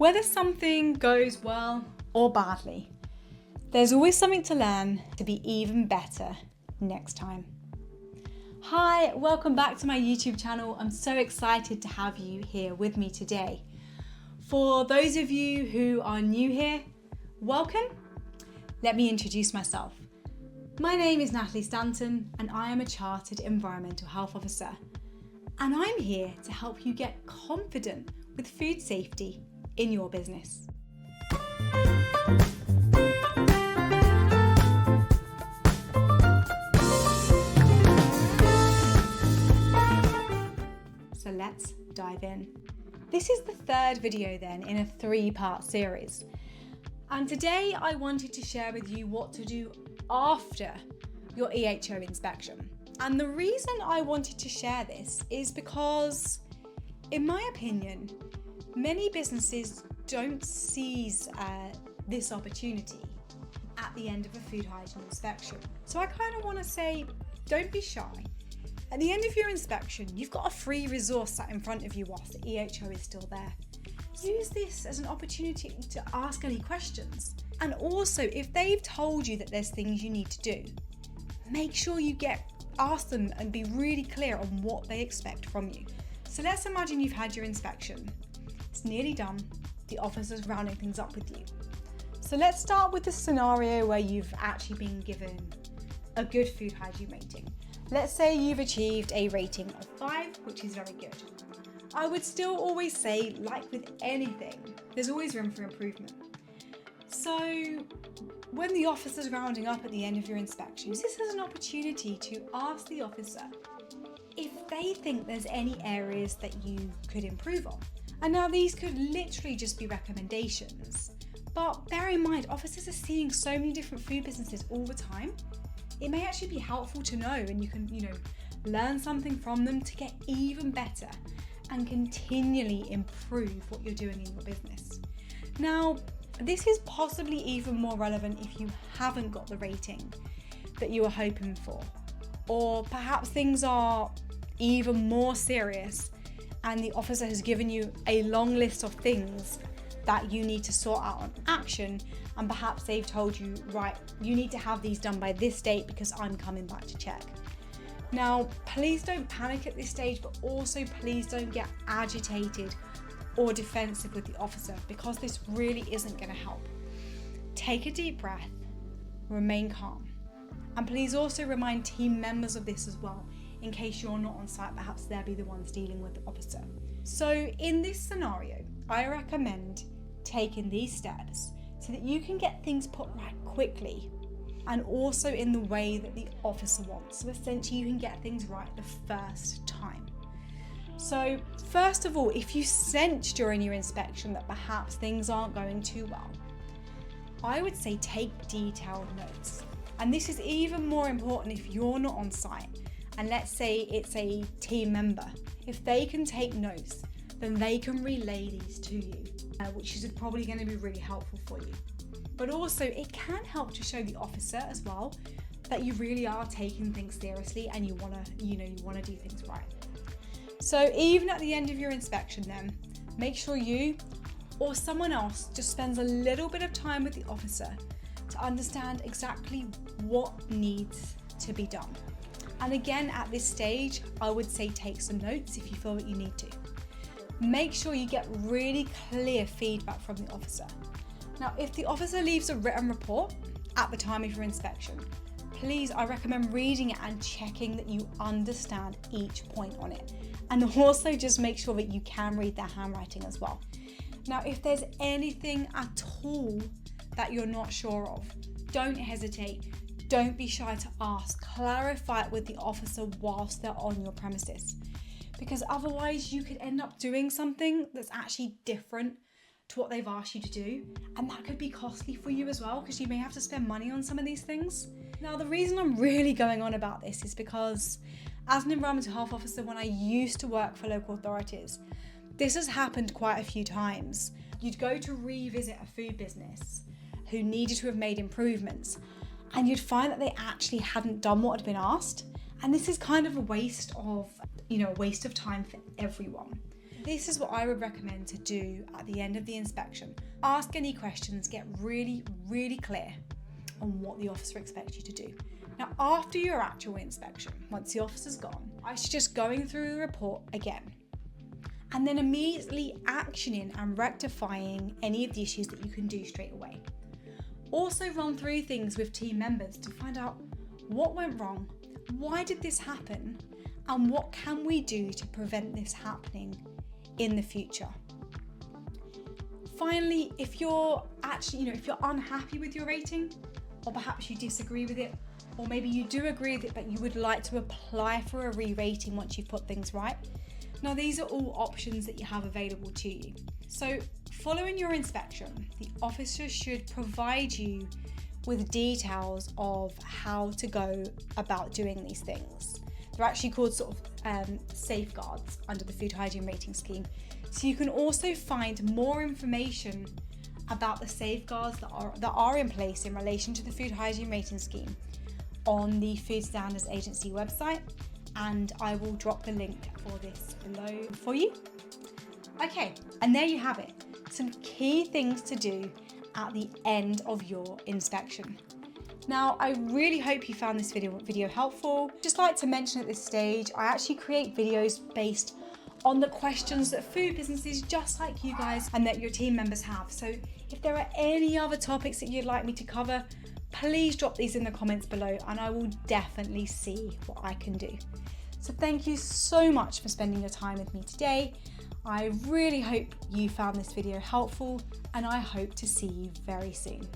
Whether something goes well or badly, there's always something to learn to be even better next time. Hi, welcome back to my YouTube channel. I'm so excited to have you here with me today. For those of you who are new here, welcome. Let me introduce myself. My name is Natalie Stanton and I am a Chartered Environmental Health Officer. And I'm here to help you get confident with food safety in your business. So let's dive in. This is the third video then in a 3-part series. And today I wanted to share with you what to do after your EHO inspection. And the reason I wanted to share this is because, in my opinion, many businesses don't seize this opportunity at the end of a food hygiene inspection. So I kind of want to say, don't be shy. At the end of your inspection, you've got a free resource sat in front of you whilst the EHO is still there. Use this as an opportunity to ask any questions. And also, if they've told you that there's things you need to do, make sure you ask them and be really clear on what they expect from you. So let's imagine you've had your inspection. It's nearly done. The officer's rounding things up with you. So let's start with the scenario where you've actually been given a good food hygiene rating. Let's say you've achieved a rating of 5, which is very good. I would still always say, like with anything, there's always room for improvement. So when the officer's rounding up at the end of your inspection, use this as an opportunity to ask the officer if they think there's any areas that you could improve on. And now these could literally just be recommendations, but bear in mind, officers are seeing so many different food businesses all the time. It may actually be helpful to know, and you can, learn something from them to get even better and continually improve what you're doing in your business. Now, this is possibly even more relevant if you haven't got the rating that you were hoping for, or perhaps things are even more serious and the officer has given you a long list of things that you need to sort out on action, and perhaps they've told you, right, you need to have these done by this date because I'm coming back to check. Now, please don't panic at this stage, but also please don't get agitated or defensive with the officer, because this really isn't going to help. Take a deep breath, remain calm, and please also remind team members of this as well. In case you're not on site, perhaps they'll be the ones dealing with the officer. So in this scenario, I recommend taking these steps so that you can get things put right quickly and also in the way that the officer wants. So essentially you can get things right the first time. So first of all, if you sense during your inspection that perhaps things aren't going too well, I would say take detailed notes. And this is even more important if you're not on site. And let's say it's a team member. If they can take notes, then they can relay these to you, which is probably going to be really helpful for you. But also it can help to show the officer as well that you really are taking things seriously and you want to do things right. So even at the end of your inspection then, make sure you or someone else just spends a little bit of time with the officer to understand exactly what needs to be done. And again, at this stage, I would say take some notes if you feel that you need to. Make sure you get really clear feedback from the officer. Now, if the officer leaves a written report at the time of your inspection, please, I recommend reading it and checking that you understand each point on it. And also just make sure that you can read their handwriting as well. Now, if there's anything at all that you're not sure of, don't hesitate. Don't be shy to ask. Clarify it with the officer whilst they're on your premises. Because otherwise you could end up doing something that's actually different to what they've asked you to do. And that could be costly for you as well, because you may have to spend money on some of these things. Now, the reason I'm really going on about this is because as an environmental health officer, when I used to work for local authorities, this has happened quite a few times. You'd go to revisit a food business who needed to have made improvements, and you'd find that they actually hadn't done what had been asked. And this is kind of a waste of time for everyone. This is what I would recommend to do at the end of the inspection. Ask any questions, get really, really clear on what the officer expects you to do. Now, after your actual inspection, once the officer's gone, I suggest going through the report again and then immediately actioning and rectifying any of the issues that you can do straight away. Also run through things with team members to find out what went wrong, why did this happen, and what can we do to prevent this happening in the future. Finally, if you're if you're unhappy with your rating, or perhaps you disagree with it, or maybe you do agree with it but you would like to apply for a re-rating once you've put things right. Now, these are all options that you have available to you. So following your inspection, the officer should provide you with details of how to go about doing these things. They're actually called safeguards under the Food Hygiene Rating scheme. So you can also find more information about the safeguards that are in place in relation to the Food Hygiene Rating scheme on the Food Standards Agency website, and I will drop the link for this below for you. Okay, and there you have it. Some key things to do at the end of your inspection. Now, I really hope you found this video helpful. Just like to mention at this stage, I actually create videos based on the questions that food businesses just like you guys and that your team members have. So if there are any other topics that you'd like me to cover, please drop these in the comments below and I will definitely see what I can do. So thank you so much for spending your time with me today. I really hope you found this video helpful and I hope to see you very soon.